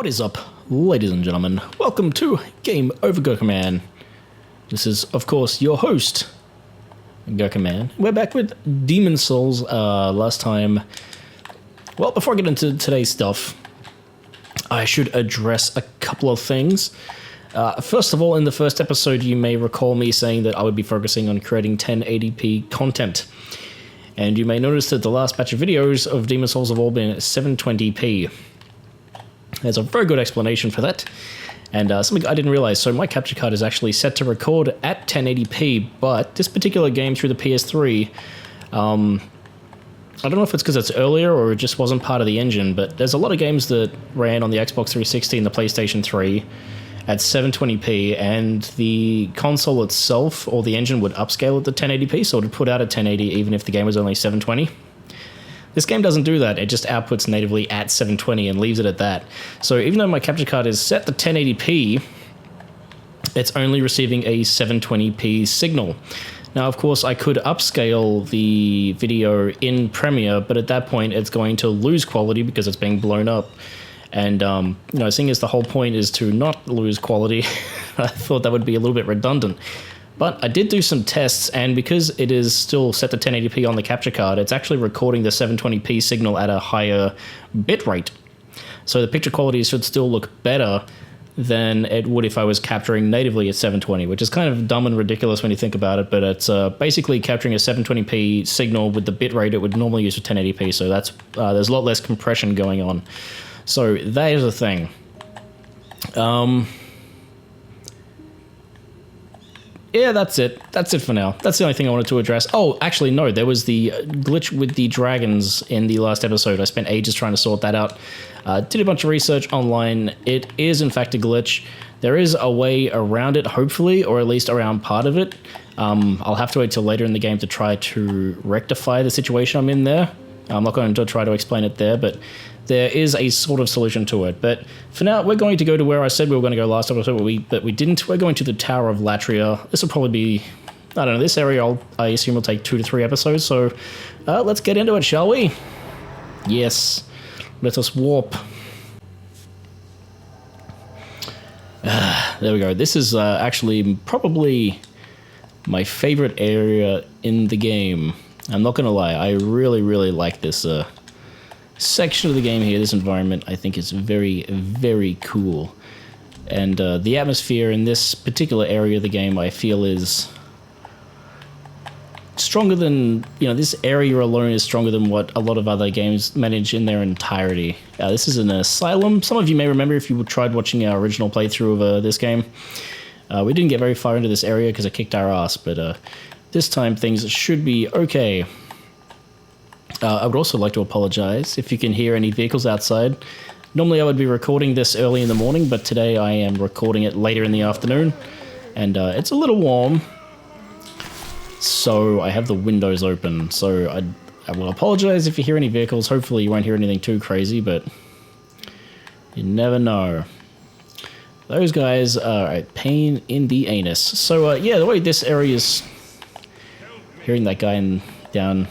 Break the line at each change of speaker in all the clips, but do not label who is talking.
What is up, ladies and gentlemen? Welcome to Game Over Gerkinman. This is, of course, your host, Gerkinman. We're back with Demon Souls. Last time... Well, before I get into today's stuff, I should address a couple of things. First of all, in the first episode, you may recall me saying that I would be focusing on creating 1080p content. And you may notice that the last batch of videos of Demon Souls have all been 720p. There's a very good explanation for that, and something I didn't realize. So my capture card is actually set to record at 1080p, but this particular game through the PS3, I don't know if it's because it's earlier or it just wasn't part of the engine, but there's a lot of games that ran on the Xbox 360 and the PlayStation 3 at 720p, and the console itself or the engine would upscale it to 1080p, so it would put out at 1080 even if the game was only 720. This game doesn't do that. It just outputs natively at 720 and leaves it at that. So even though my capture card is set to 1080p, it's only receiving a 720p signal. Now, of course, I could upscale the video in Premiere, but at that point, it's going to lose quality because it's being blown up. And, seeing as the whole point is to not lose quality, I thought that would be a little bit redundant. But I did do some tests, and because it is still set to 1080p on the capture card, it's actually recording the 720p signal at a higher bitrate. So the picture quality should still look better than it would if I was capturing natively at 720, which is kind of dumb and ridiculous when you think about it, but it's basically capturing a 720p signal with the bitrate it would normally use for 1080p, so that's there's a lot less compression going on. So that is a thing. Yeah, that's it. That's it for now. That's the only thing I wanted to address. Oh, actually, no. There was the glitch with the dragons in the last episode. I spent ages trying to sort that out. Did a bunch of research online. It is, in fact, a glitch. There is a way around it, hopefully, or at least around part of it. I'll have to wait till later in the game to try to rectify the situation I'm in there. I'm not going to try to explain it there, but there is a sort of solution to it. But for now, we're going to go to where I said we were going to go last episode, but we didn't. We're going to the Tower of Latria. This will probably be, I don't know, this area I assume will take 2 to 3 episodes. So let's get into it, shall we? Yes. Let us warp. There we go. This is actually probably my favorite area in the game. I'm not going to lie. I really, really like this section of the game here. This environment, I think, is very, very cool. And the atmosphere in this particular area of the game, I feel, is stronger than, this area alone is stronger than what a lot of other games manage in their entirety. This is an asylum. Some of you may remember if you tried watching our original playthrough of this game. We didn't get very far into this area because it kicked our ass, but this time things should be okay. I would also like to apologize if you can hear any vehicles outside. Normally I would be recording this early in the morning, but today I am recording it later in the afternoon, and it's a little warm, so I have the windows open. So I will apologize if you hear any vehicles. Hopefully you won't hear anything too crazy, but you never know. Those guys are a pain in the anus. So yeah, the way this area is... Hearing that guy down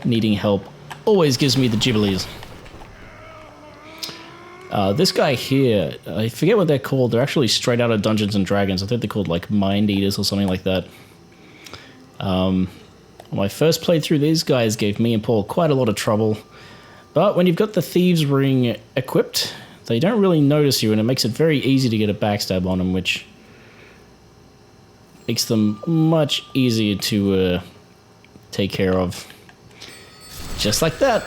needing help always gives me the gibblies. This guy here, I forget what they're called. They're actually straight out of Dungeons and Dragons. I think they're called like Mind Eaters or something like that. When I first played through, these guys gave me and Paul quite a lot of trouble. But when you've got the Thieves' Ring equipped, they don't really notice you, and it makes it very easy to get a backstab on them, which makes them much easier to take care of. Just like that.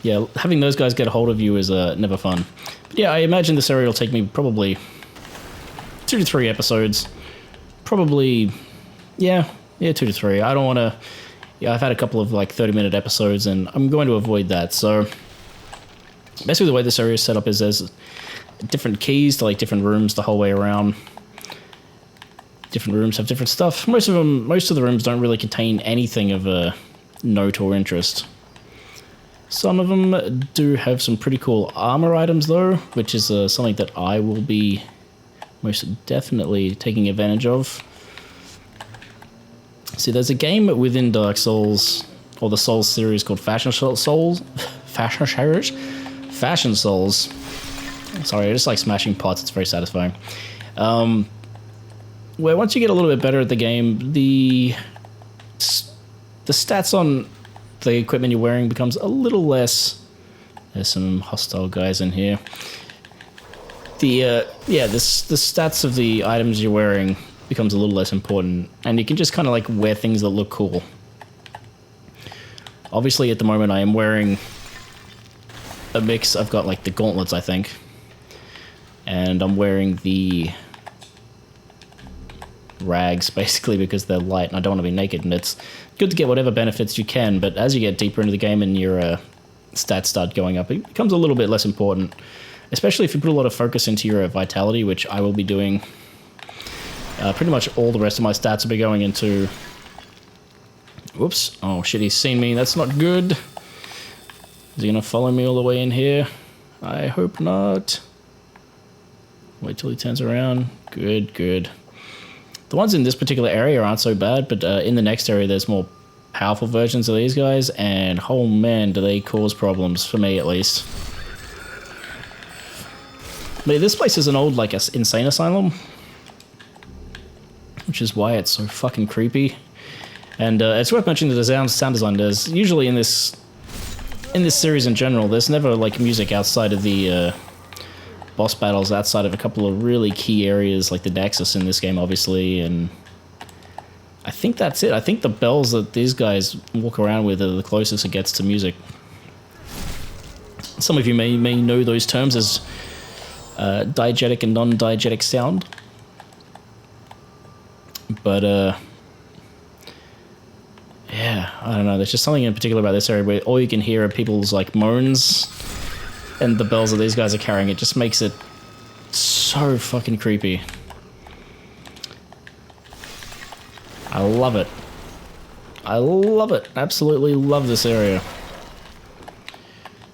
Yeah, having those guys get a hold of you is never fun. But yeah, I imagine this area will take me probably 2 to 3 episodes. Probably, yeah, 2 to 3. I don't want to... Yeah, I've had a couple of like 30-minute episodes, and I'm going to avoid that. So basically the way this area is set up is there's different keys to like different rooms the whole way around. Different rooms have different stuff. Most of the rooms don't really contain anything of a note or interest. Some of them do have some pretty cool armor items though, which is something that I will be most definitely taking advantage of. See, there's a game within Dark Souls, or the Souls series, called Fashion fashion souls. Sorry, I just like smashing pots. It's very satisfying. Where once you get a little bit better at the game, the stats on the equipment you're wearing becomes a little less. There's some hostile guys in here. The stats of the items you're wearing becomes a little less important, and you can just kind of like wear things that look cool. Obviously, at the moment, I am wearing a mix. I've got like the gauntlets, I think, and I'm wearing the rags basically because they're light and I don't want to be naked, and it's good to get whatever benefits you can, but as you get deeper into the game and your stats start going up, it becomes a little bit less important, especially if you put a lot of focus into your vitality, which I will be doing. Pretty much all the rest of my stats will be going into... Whoops. Oh shit, he's seen me. That's not good. Is he gonna follow me all the way in here? I hope not. Wait till he turns around. Good, good. The ones in this particular area aren't so bad, but in the next area there's more powerful versions of these guys, and oh man, do they cause problems, for me at least. But this place is an old, like, insane asylum, which is why it's so fucking creepy. And it's worth mentioning that the sound design does, usually in this series in general, there's never like music outside of the boss battles, outside of a couple of really key areas like the Nexus in this game, obviously, and I think that's it. I think the bells that these guys walk around with are the closest it gets to music. Some of you may know those terms as diegetic and non-diegetic sound, but yeah, I don't know, there's just something in particular about this area where all you can hear are people's like moans and the bells that these guys are carrying. It just makes it so fucking creepy. I love it. I love it. Absolutely love this area.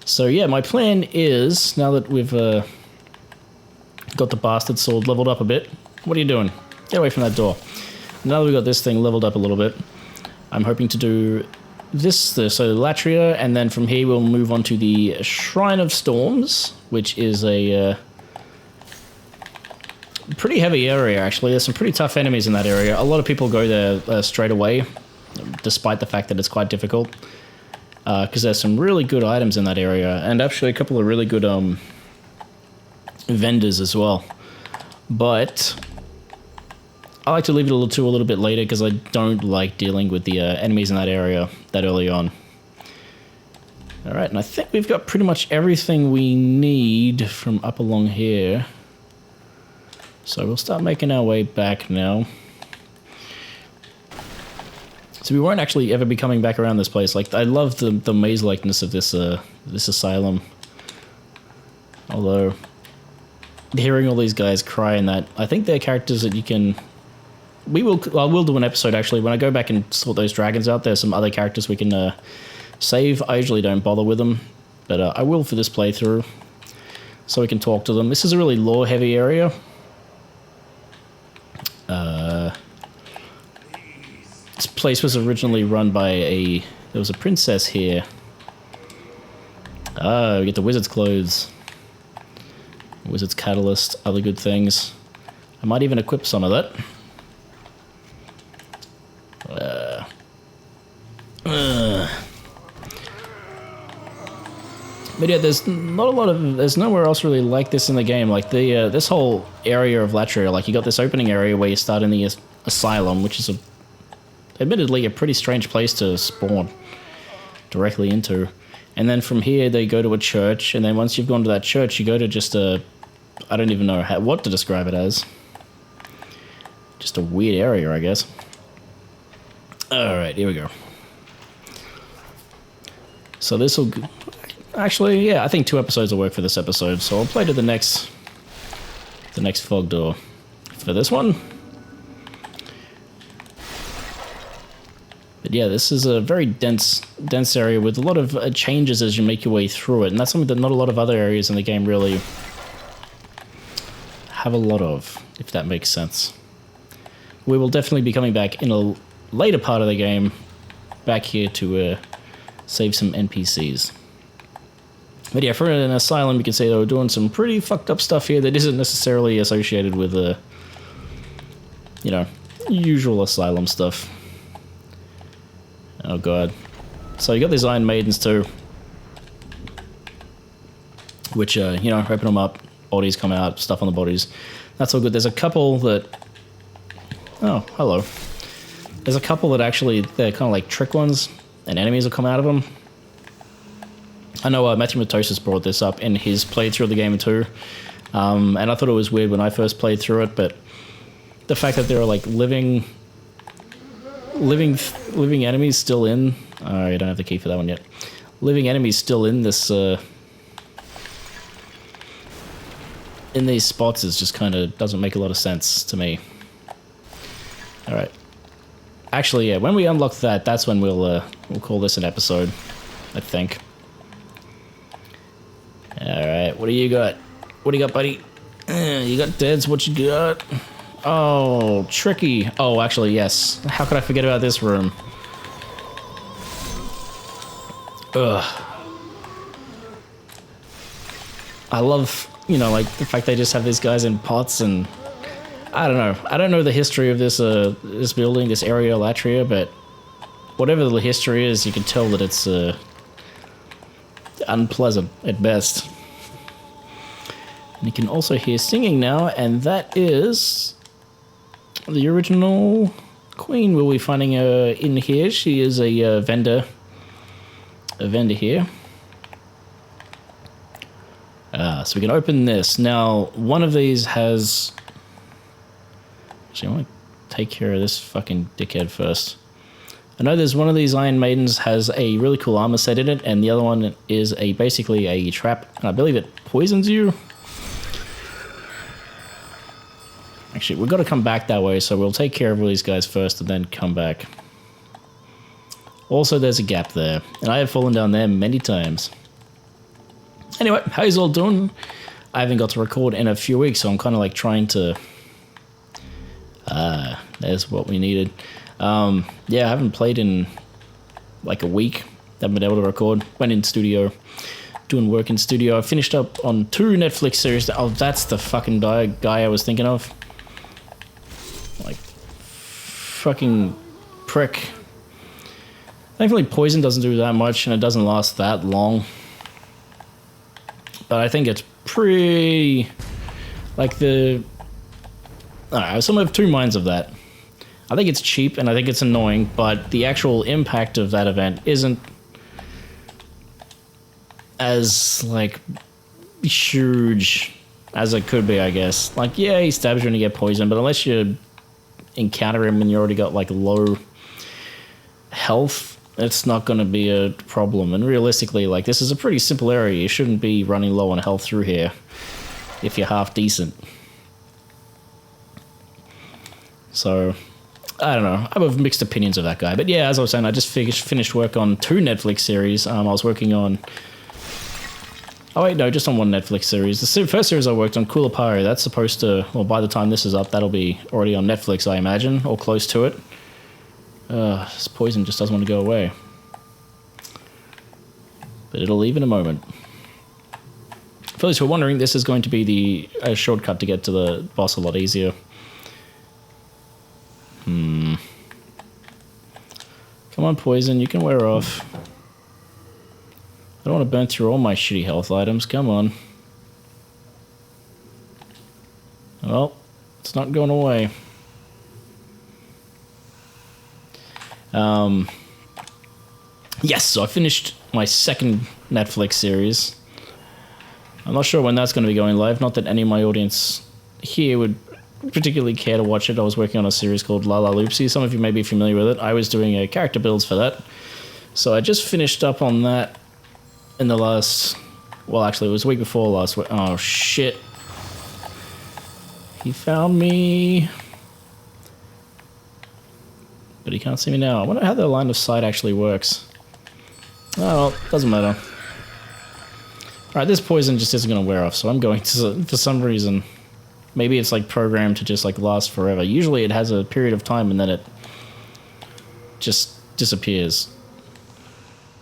So yeah, my plan is, now that we've got the bastard sword leveled up a bit. What are you doing? Get away from that door. Now that we've got this thing leveled up a little bit, I'm hoping to do this, so Latria, and then from here we'll move on to the Shrine of Storms, which is a pretty heavy area, actually. There's some pretty tough enemies in that area. A lot of people go there straight away, despite the fact that it's quite difficult, because there's some really good items in that area, and actually a couple of really good vendors as well. But I like to leave it a little bit later because I don't like dealing with the enemies in that area that early on. Alright, and I think we've got pretty much everything we need from up along here. So we'll start making our way back now. So we won't actually ever be coming back around this place. Like, I love the maze-likeness of this this asylum. Although, hearing all these guys cry and that, I think they're characters that you can... I will do an episode, actually. When I go back and sort those dragons out, there's some other characters we can save. I usually don't bother with them, but I will for this playthrough, so we can talk to them. This is a really lore-heavy area. This place was originally run by there was a princess here. Ah, we get the wizard's clothes. Wizard's catalyst, other good things. I might even equip some of that. But yeah, there's nowhere else really like this in the game. Like this whole area of Latria, like you got this opening area where you start in the asylum, which is admittedly a pretty strange place to spawn directly into. And then from here they go to a church, and then once you've gone to that church, you go to just I don't even know what to describe it as. Just a weird area, I guess. Alright, here we go. So this will... Actually, yeah, I think 2 episodes will work for this episode, so I'll play to the next fog door for this one. But yeah, this is a very dense area with a lot of changes as you make your way through it, and that's something that not a lot of other areas in the game really have a lot of, if that makes sense. We will definitely be coming back in a later part of the game, back here to save some NPCs. But yeah, for an asylum, you can say they were doing some pretty fucked up stuff here that isn't necessarily associated with the, you know, usual asylum stuff. Oh god. So you got these Iron Maidens too, which, you know, open them up, bodies come out, stuff on the bodies. That's all good. There's a couple that... Oh, hello. There's a couple that actually, they're kind of like trick ones, and enemies will come out of them. I know Matthew Matosis brought this up in his playthrough of the game too, and I thought it was weird when I first played through it, but the fact that there are like living enemies still in... Oh, you don't have the key for that one yet. Living enemies still in this... in these spots is just kind of doesn't make a lot of sense to me. Alright. Actually, yeah, when we unlock that, that's when we'll call this an episode, I think. Alright, what do you got? What do you got, buddy? You got deads, what you got? Oh, tricky. Oh, actually, yes. How could I forget about this room? Ugh. I love, you know, like, the fact they just have these guys in pots and... I don't know. I don't know the history of this this building, this area, Latria, but whatever the history is, you can tell that it's unpleasant at best. And you can also hear singing now, and that is the original queen. We'll be finding her in here. She is a vendor here. So we can open this. Now, one of these has... Actually, I want to take care of this fucking dickhead first. I know there's one of these Iron Maidens has a really cool armor set in it, and the other one is basically a trap, and I believe it poisons you. Actually, we've got to come back that way, so we'll take care of all these guys first and then come back. Also, there's a gap there, and I have fallen down there many times. Anyway, how you all doing? I haven't got to record in a few weeks, so I'm kind of like trying to... there's what we needed. Yeah, I haven't played in like a week. Haven't been able to record. Went in studio, doing work in studio. I finished up on 2 Netflix series. Oh, that's the fucking guy I was thinking of. Like, fucking prick. Thankfully, poison doesn't do that much, and it doesn't last that long. But I think it's pretty... Like the... I don't know, some have two minds of that. I think it's cheap and I think it's annoying, but the actual impact of that event isn't as, like, huge as it could be, I guess. Like, yeah, he stabs you and you get poisoned, but unless you encounter him and you already got, like, low health, it's not going to be a problem. And realistically, like, this is a pretty simple area. You shouldn't be running low on health through here if you're half decent. So, I don't know. I have mixed opinions of that guy. But yeah, as I was saying, I just finished work on 2 Netflix series. I was working on... Oh wait, no, just on 1 Netflix series. The first series I worked on, Kulapari, that's supposed to... Well, by the time this is up, that'll be already on Netflix, I imagine, or close to it. This poison just doesn't want to go away. But it'll leave in a moment. For those who are wondering, this is going to be the shortcut to get to the boss a lot easier. Come on, poison, you can wear off. I don't want to burn through all my shitty health items, come on. Well, it's not going away. Yes, so I finished my 2nd Netflix series. I'm not sure when that's going to be going live, not that any of my audience here would particularly care to watch it. I was working on a series called La La Loopsy. Some of you may be familiar with it. I was doing character builds for that. So I just finished up on that in the last... Well, actually, it was a week before last week. Oh, shit. He found me. But he can't see me now. I wonder how the line of sight actually works. Oh, well, doesn't matter. Alright, this poison just isn't going to wear off, so I'm going to, for some reason... Maybe it's like programmed to just like last forever. Usually it has a period of time and then it just disappears.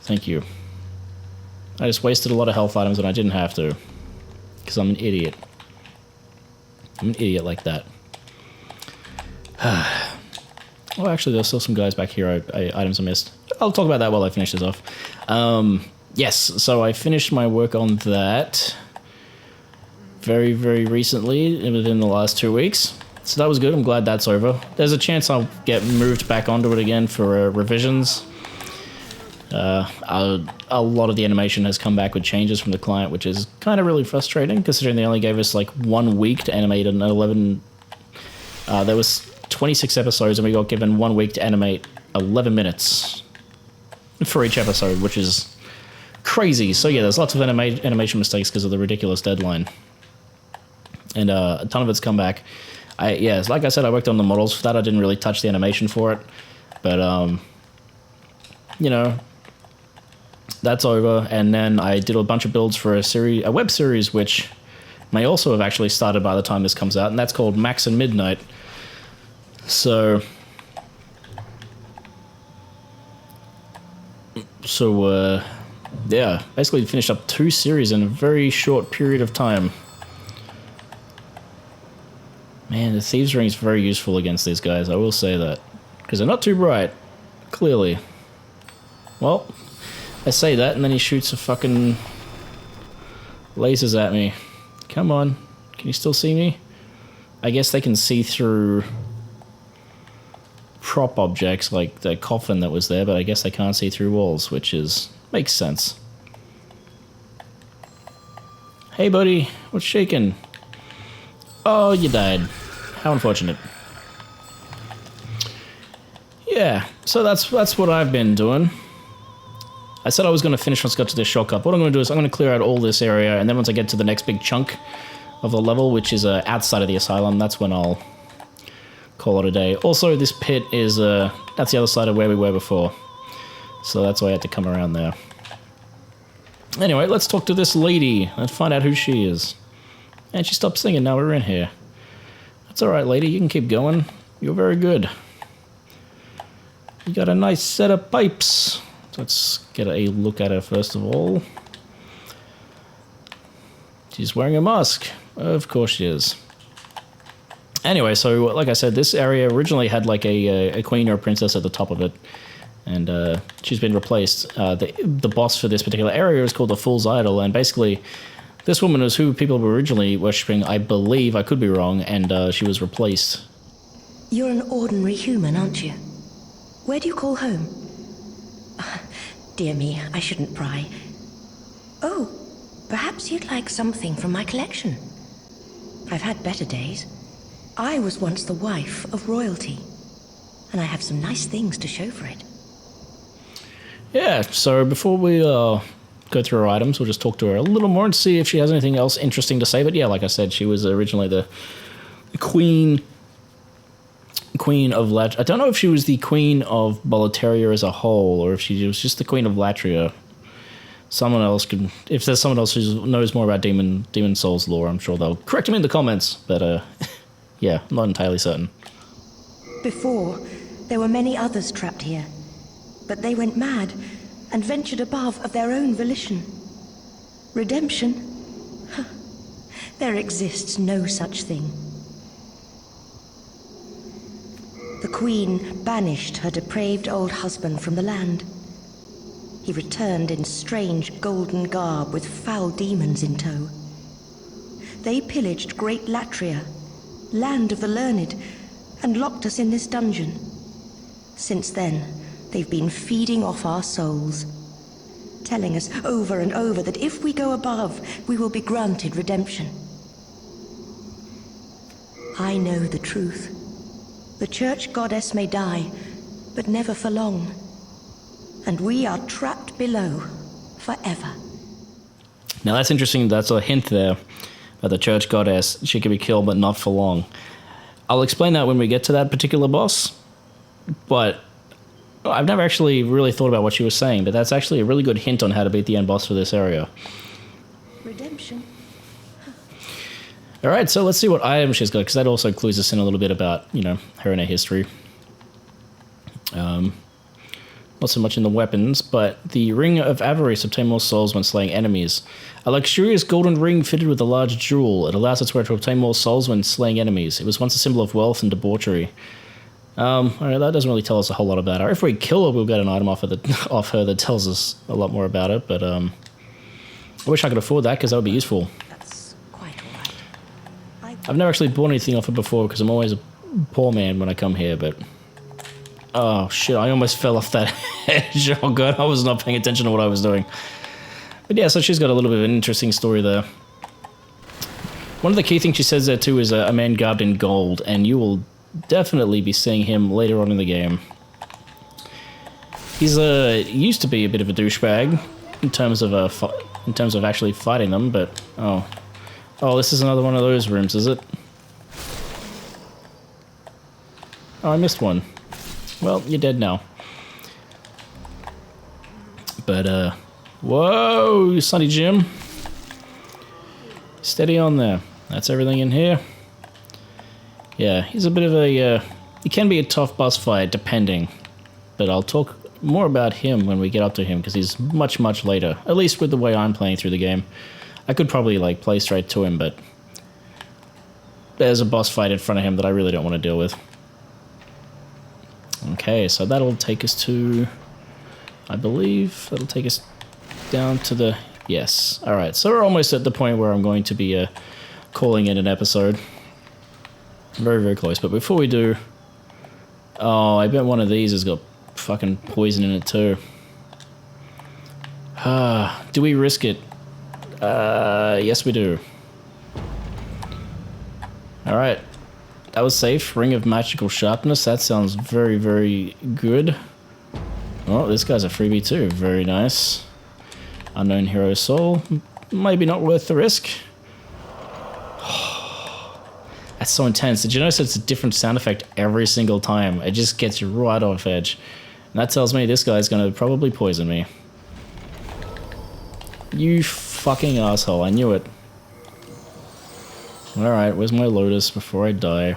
Thank you. I just wasted a lot of health items when I didn't have to. Because I'm an idiot. I'm an idiot like that. Oh, actually, there's still some guys back here. Items I missed. I'll talk about that while I finish this off. Yes, so I finished my work on that very, very recently, within the last 2 weeks. So that was good. I'm glad that's over. There's a chance I'll get moved back onto it again for revisions. A lot of the animation has come back with changes from the client, which is kind of really frustrating, considering they only gave us like 1 week to animate an 11... there was 26 episodes, and we got given 1 week to animate 11 minutes for each episode, which is crazy. So yeah, there's lots of animation mistakes because of the ridiculous deadline. And a ton of it's come back. Yeah, like I said, I worked on the models for that. I didn't really touch the animation for it. But, you know, that's over. And then I did a bunch of builds for a web series, which may also have actually started by the time this comes out. And that's called Max and Midnight. So, yeah, basically finished up 2 series in a very short period of time. Man, the Thieves' Ring is very useful against these guys, I will say that. Because they're not too bright, clearly. Well, I say that, and then he shoots a fucking lasers at me. Come on, can you still see me? I guess they can see through prop objects like the coffin that was there, but I guess they can't see through walls, which makes sense. Hey buddy, what's shaking? Oh, you died. How unfortunate. Yeah, so that's what I've been doing. I said I was going to finish once I got to this shortcut. What I'm going to do is I'm going to clear out all this area, and then once I get to the next big chunk of the level, which is outside of the asylum, that's when I'll call it a day. Also, this pit is that's the other side of where we were before, so that's why I had to come around there. Anyway, let's talk to this lady and find out who she is. And she stopped singing, now we're in here. That's alright, lady, you can keep going. You're very good. You got a nice set of pipes. Let's get a look at her first of all. She's wearing a mask. Of course she is. Anyway, so like I said, this area originally had like a queen or a princess at the top of it. And she's been replaced. The boss for this particular area is called the Fool's Idol, and basically this woman was who people were originally worshipping, I believe, I could be wrong, and she was replaced.
You're an ordinary human, aren't you? Where do you call home? Dear me, I shouldn't pry. Oh, perhaps you'd like something from my collection. I've had better days. I was once the wife of royalty, and I have some nice things to show for it.
Yeah, so before we go through her items, we'll just talk to her a little more and see if she has anything else interesting to say. But yeah, like I said, she was originally the queen of Latria. I don't know if she was the queen of Latria as a whole, or if she was just the queen of Latria. Someone else can, if there's someone else who knows more about Demon Souls lore, I'm sure they'll correct me in the comments. But yeah, I'm not entirely certain.
Before, there were many others trapped here, but they went mad and ventured above of their own volition. Redemption? There exists no such thing. The queen banished her depraved old husband from the land. He returned in strange golden garb with foul demons in tow. They pillaged great Latria, land of the learned, and locked us in this dungeon. Since then, they've been feeding off our souls, telling us over and over that if we go above, we will be granted redemption. I know the truth. The church goddess may die, but never for long. And we are trapped below forever.
Now that's interesting. That's a hint there that the church goddess, she can be killed, but not for long. I'll explain that when we get to that particular boss. But I've never actually really thought about what she was saying, but that's actually a really good hint on how to beat the end boss for this area.
Redemption.
All right, so let's see what item she's got, because that also clues us in a little bit about, her and her history. not so much in the weapons, but the Ring of Avarice obtain more souls when slaying enemies. A luxurious golden ring fitted with a large jewel. It allows its wearer to obtain more souls when slaying enemies. It was once a symbol of wealth and debauchery. Alright, that doesn't really tell us a whole lot about her. If we kill her, we'll get an item off her that tells us a lot more about it, but I wish I could afford that because that would be useful.
That's quite alright.
I've never actually bought anything off her before because I'm always a poor man when I come here, but... Oh shit, I almost fell off that edge. Oh god, I was not paying attention to what I was doing. But yeah, so she's got a little bit of an interesting story there. One of the key things she says there too is a man garbed in gold, and you will definitely be seeing him later on in the game. He's used to be a bit of a douchebag in terms of actually fighting them, but oh, this is another one of those rooms, is it? Oh, I missed one. Well, you're dead now. But, whoa, Sonny Jim. Steady on there. That's everything in here. Yeah, he's a bit of a, he can be a tough boss fight, depending. But I'll talk more about him when we get up to him, because he's much, much later. At least with the way I'm playing through the game. I could probably, like, play straight to him, but... There's a boss fight in front of him that I really don't want to deal with. Okay, so that'll take us to, I believe, that'll take us down to the, yes. Alright, so we're almost at the point where I'm going to be calling it an episode. Very, very close, but before we do, oh, I bet one of these has got fucking poison in it too. Do we risk it? Yes we do. Alright. That was safe. Ring of Magical Sharpness. That sounds very, very good. Oh, this guy's a freebie too. Very nice. Unknown Hero Soul. Maybe not worth the risk. That's so intense. Did you notice it's a different sound effect every single time? It just gets you right off edge. And that tells me this guy's going to probably poison me. You fucking asshole. I knew it. Alright, where's my Lotus before I die?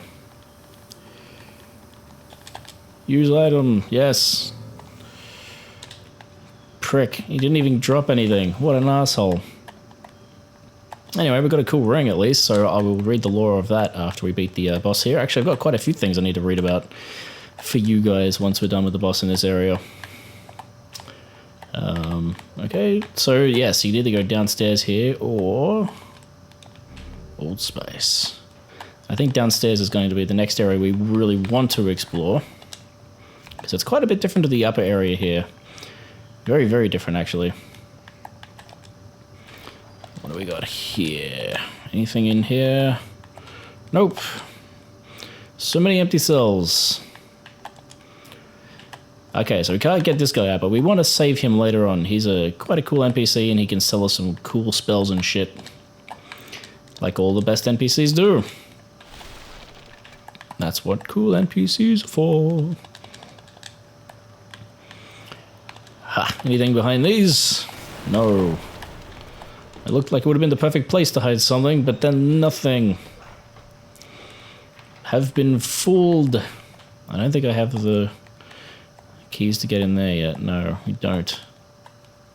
Use item, yes. Prick, he didn't even drop anything. What an asshole. Anyway, we've got a cool ring at least, so I will read the lore of that after we beat the boss here. Actually, I've got quite a few things I need to read about for you guys once we're done with the boss in this area. Okay, so yes, you can either go downstairs here or... Old Space. I think downstairs is going to be the next area we really want to explore. Because it's quite a bit different to the upper area here. Very, very different actually. What do we got here? Anything in here? Nope. So many empty cells. Okay, so we can't get this guy out, but we want to save him later on. He's quite a cool NPC and he can sell us some cool spells and shit. Like all the best NPCs do. That's what cool NPCs are for. Ha, anything behind these? No. It looked like it would have been the perfect place to hide something, but then nothing. Have been fooled. I don't think I have the keys to get in there yet. No, we don't.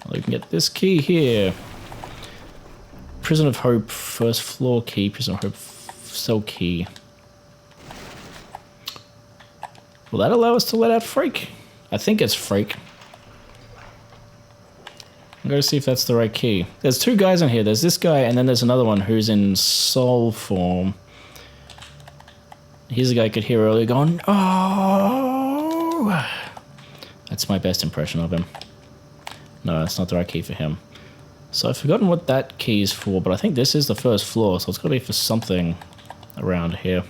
Well, we can get this key here. Prison of Hope, first floor key. Prison of Hope, cell key. Will that allow us to let out Freak? I think it's Freak. I'm going to see if that's the right key. There's two guys in here. There's this guy, and then there's another one who's in soul form. Here's a guy I could hear earlier going, oh! That's my best impression of him. No, that's not the right key for him. So I've forgotten what that key is for, but I think this is the first floor, so it's got to be for something around here.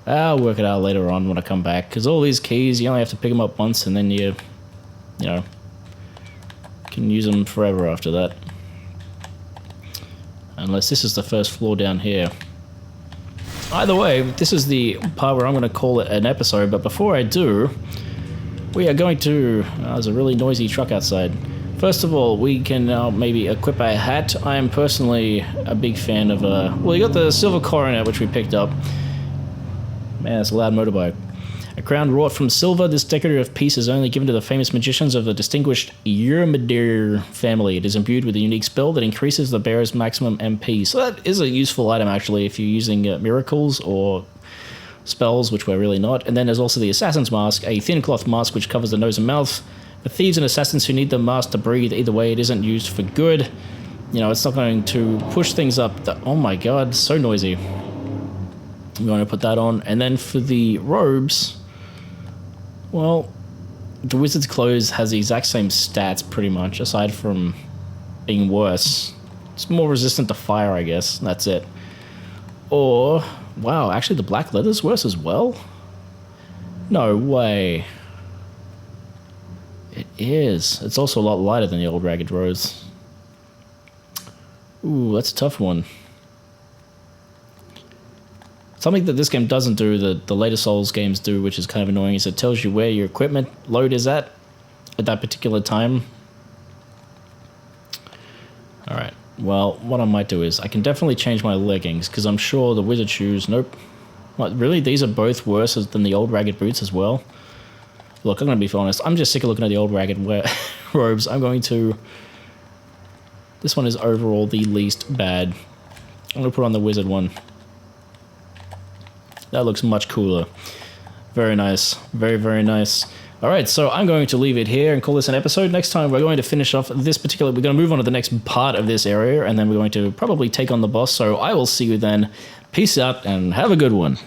I'll work it out later on when I come back, because all these keys, you only have to pick them up once, and then you know, can use them forever after that. Unless this is the first floor down here. Either way, this is the part where I'm going to call it an episode, but before I do, we are going to... there's a really noisy truck outside. First of all, we can now maybe equip a hat. I am personally a big fan of... well, you got the silver coronet, which we picked up. Man, it's a loud motorbike. A crown wrought from silver, this decorative piece is only given to the famous magicians of the distinguished Yrmidir family. It is imbued with a unique spell that increases the bearer's maximum MP. So that is a useful item, actually, if you're using miracles or spells, which we're really not. And then there's also the Assassin's Mask, a thin cloth mask which covers the nose and mouth. For thieves and assassins who need the mask to breathe, either way, it isn't used for good. You know, it's not going to push things up. Oh my god, so noisy. I'm going to put that on. And then for the robes, well, the wizard's clothes has the exact same stats pretty much, aside from being worse. It's more resistant to fire, I guess. That's it. Or, wow, actually the black leather's worse as well? No way. It is. It's also a lot lighter than the old Ragged Rose. Ooh, that's a tough one. Something that this game doesn't do, that the later Souls games do, which is kind of annoying, is it tells you where your equipment load is at that particular time. Alright, well, what I might do is, I can definitely change my leggings, because I'm sure the wizard shoes, nope. What, really? These are both worse than the old Ragged boots as well? Look, I'm going to be honest, I'm just sick of looking at the old Ragged robes. I'm going to... This one is overall the least bad. I'm going to put on the wizard one. That looks much cooler. Very nice. Very, very nice. Alright, so I'm going to leave it here and call this an episode. Next time we're going to finish off this particular... We're going to move on to the next part of this area, and then we're going to probably take on the boss. So I will see you then. Peace out, and have a good one.